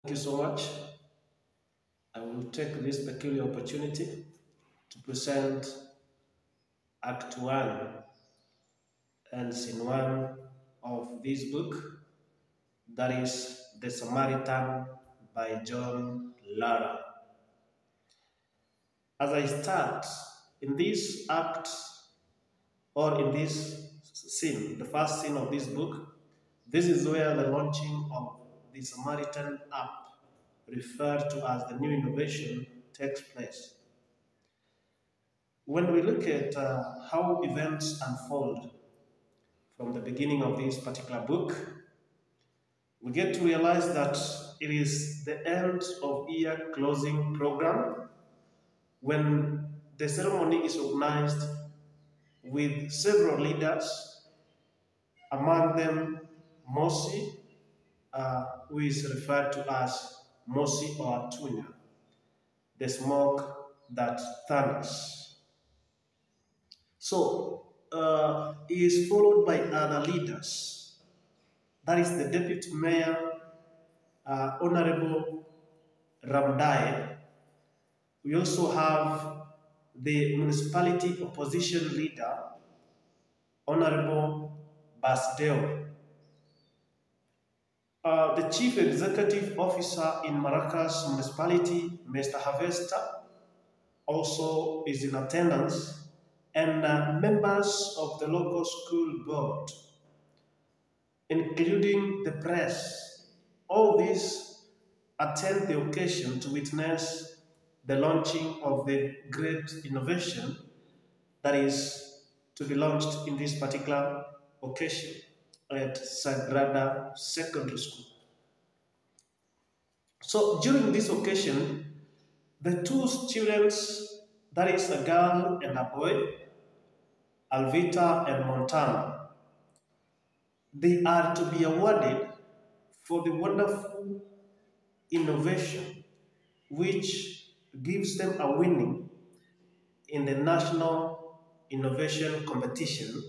Thank you so much. I will take this peculiar opportunity to present Act 1 and Scene 1 of this book, that is The Samaritan by John Lara. As I start in this act or in this scene, the first scene of this book, this is where the launching of the Samaritan app, referred to as the new innovation, takes place. When we look at how events unfold from the beginning of this particular book, we get to realize that it is the end of year closing program when the ceremony is organized with several leaders, among them Mosi, who is referred to as Mosi or Tunya, the smoke that thunders. So, he is followed by other leaders. That is the Deputy Mayor, Honorable Ramdai. We also have the Municipality Opposition Leader, Honorable Basdeo. The Chief Executive Officer in Maracas Municipality, Mr. Harvester, also is in attendance, and members of the local school board, including the press. All these attend the occasion to witness the launching of the great innovation that is to be launched in this particular occasion at Sagrada Secondary School. So during this occasion, the two students, that is a girl and a boy, Alvita and Montana, they are to be awarded for the wonderful innovation which gives them a winning in the national innovation competition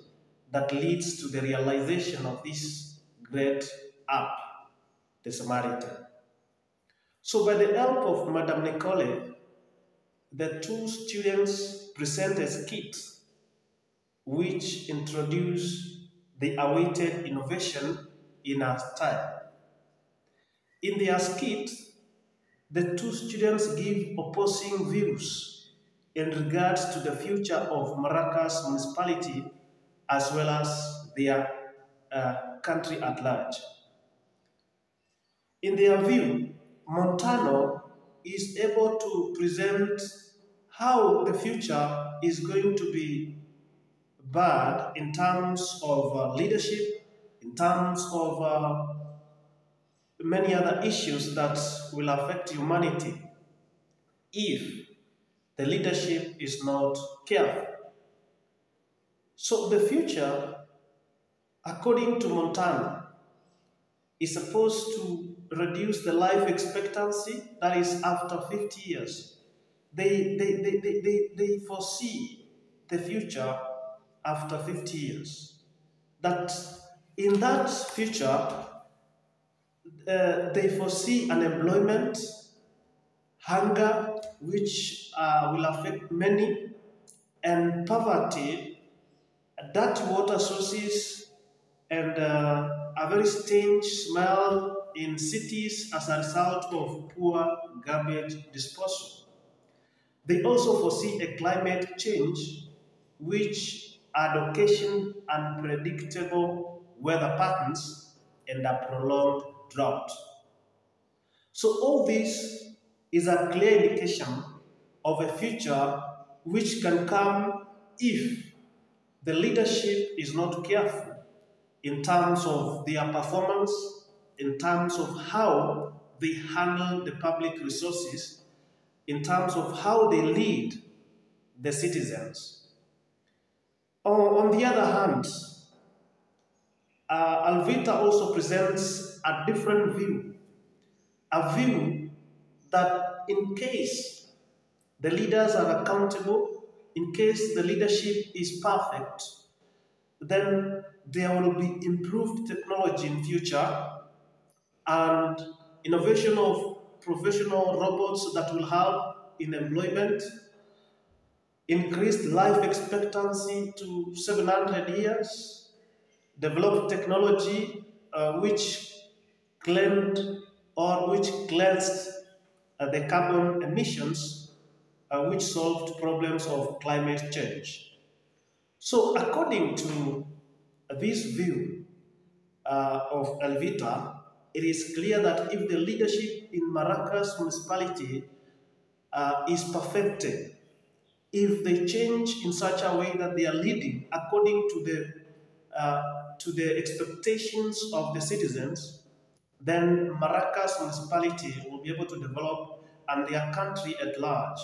that leads to the realization of this great app, the Samaritan. So by the help of Madame Nicole, the two students present a skit which introduce the awaited innovation in our style. In their skit, the two students give opposing views in regards to the future of Maracas municipality as well as their country at large. In their view, Montano is able to present how the future is going to be bad in terms of leadership, in terms of many other issues that will affect humanity if the leadership is not careful. So the future, according to Montano, is supposed to reduce the life expectancy, that is after 50 years. They foresee the future after 50 years. That in that future, they foresee unemployment, hunger, which will affect many, and poverty, dirty water sources, and a very strange smell in cities as a result of poor garbage disposal. They also foresee a climate change which had occasioned unpredictable weather patterns and a prolonged drought. So all this is a clear indication of a future which can come if the leadership is not careful in terms of their performance, in terms of how they handle the public resources, in terms of how they lead the citizens. On the other hand, Alvita also presents a different view, a view that in case the leaders are accountable, in case the leadership is perfect, then there will be improved technology in future, and innovation of professional robots that will help in employment, increased life expectancy to 700 years, developed technology which claimed or which cleansed the carbon emissions, which solved problems of climate change. So according to this view of Elvita, it is clear that if the leadership in Maracas municipality is perfected, if they change in such a way that they are leading according to the expectations of the citizens, then Maracas municipality will be able to develop and their country at large.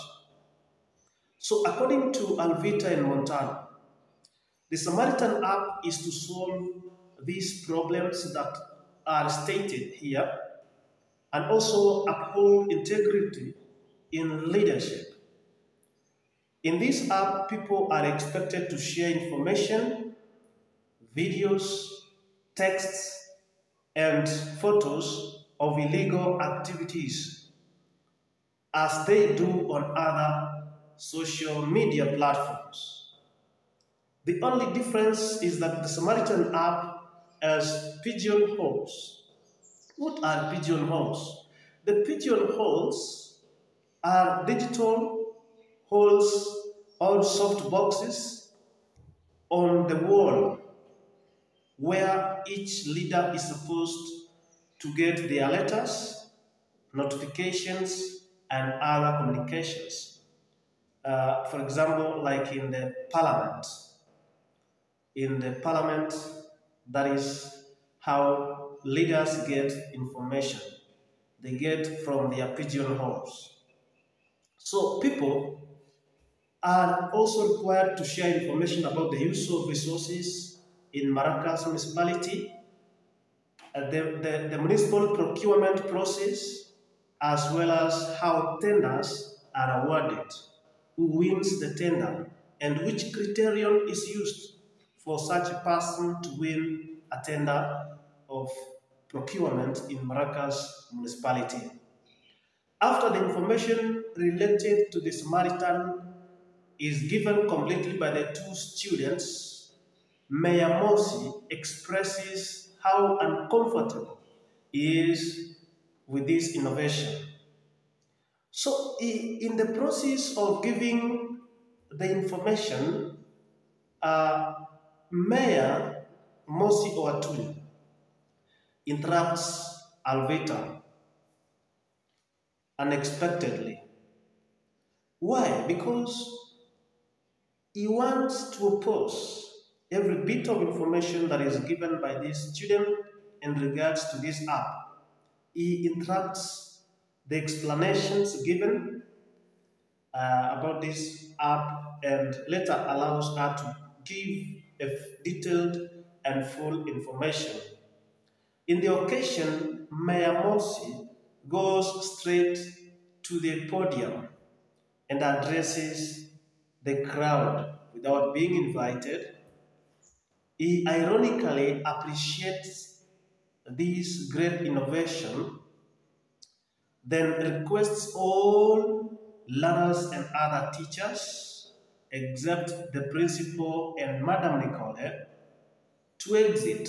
So according to Alvita in Montana, the Samaritan app is to solve these problems that are stated here and also uphold integrity in leadership. In this app, people are expected to share information, videos, texts, and photos of illegal activities as they do on other social media platforms. The only difference is that the Samaritan app has pigeonholes. What are pigeonholes? The pigeonholes are digital holes or soft boxes on the wall where each leader is supposed to get their letters, notifications, and other communications. For example, like in the parliament. In the parliament, that is how leaders get information. They get from their pigeonholes. So people are also required to share information about the use of resources in Maracas municipality, the municipal procurement process, as well as how tenders are awarded, who wins the tender, and which criterion is used for such a person to win a tender of procurement in Maracas municipality. After the information related to the Samaritan is given completely by the two students, Mayor Morsi expresses how uncomfortable he is with this innovation. So in the process of giving the information, Mayor Morsi Oatuni interrupts Alvita unexpectedly. Why? Because he wants to oppose every bit of information that is given by this student in regards to this app. He interrupts the explanations given about this app and later allows her to give a detailed and full information. In the occasion, Mayor Morsi goes straight to the podium and addresses the crowd without being invited. He ironically appreciates this great innovation, then requests all learners and other teachers, except the principal and Madam Nicole, to exit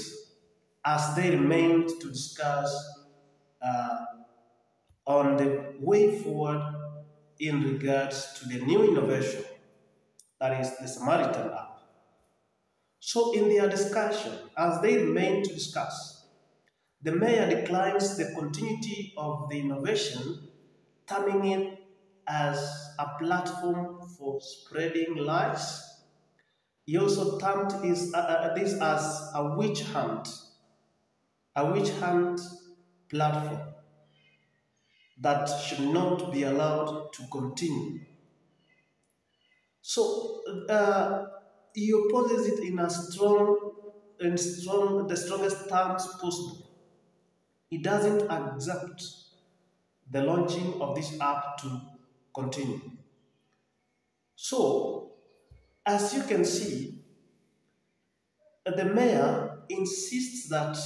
as they remained to discuss on the way forward in regards to the new innovation, that is the Samaritan app. So in their discussion, as they remain to discuss, the mayor declines the continuity of the innovation, terming it as a platform for spreading lies. He also termed this as a witch hunt platform that should not be allowed to continue. So he opposes it in the strongest terms possible. He doesn't accept the launching of this app to continue. So, as you can see, the mayor insists that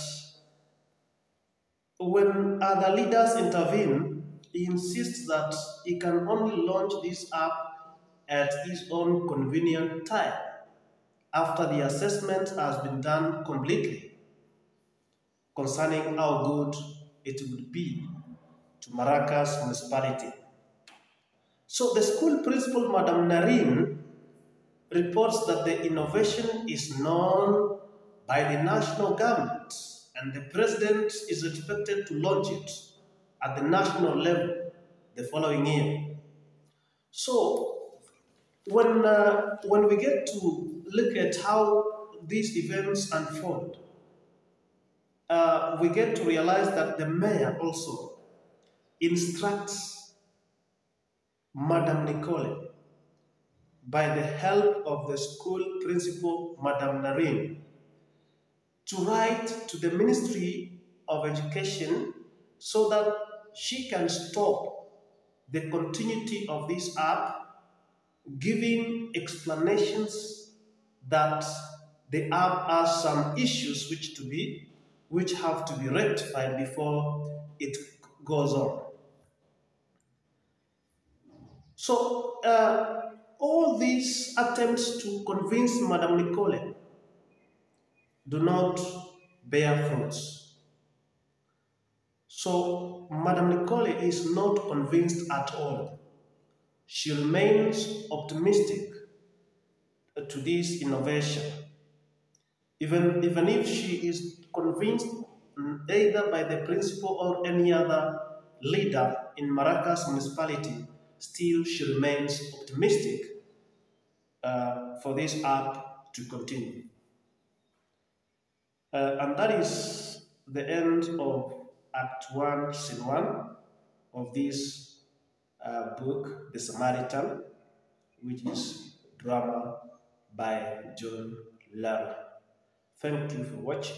When other leaders intervene, he insists that he can only launch this app at his own convenient time after the assessment has been done completely concerning how good it would be to Maracas municipality. So the school principal, Madam Narine, reports that the innovation is known by the national government and the president is expected to launch it at the national level the following year. So when we get to look at how these events unfold, we get to realize that the mayor also instructs Madam Nicole by the help of the school principal, Madam Narine, to write to the Ministry of Education so that she can stop the continuity of this app, giving explanations that the app has some issues which have to be rectified before it goes on. So all these attempts to convince Madame Nicole do not bear fruits. So Madame Nicole is not convinced at all. She remains optimistic to this innovation, even if she is convinced either by the principal or any other leader in Maracas municipality, still she remains optimistic for this app to continue. And that is the end of Act 1, Scene 1 of this book, The Samaritan, which is drama by John Lara. Thank you for watching.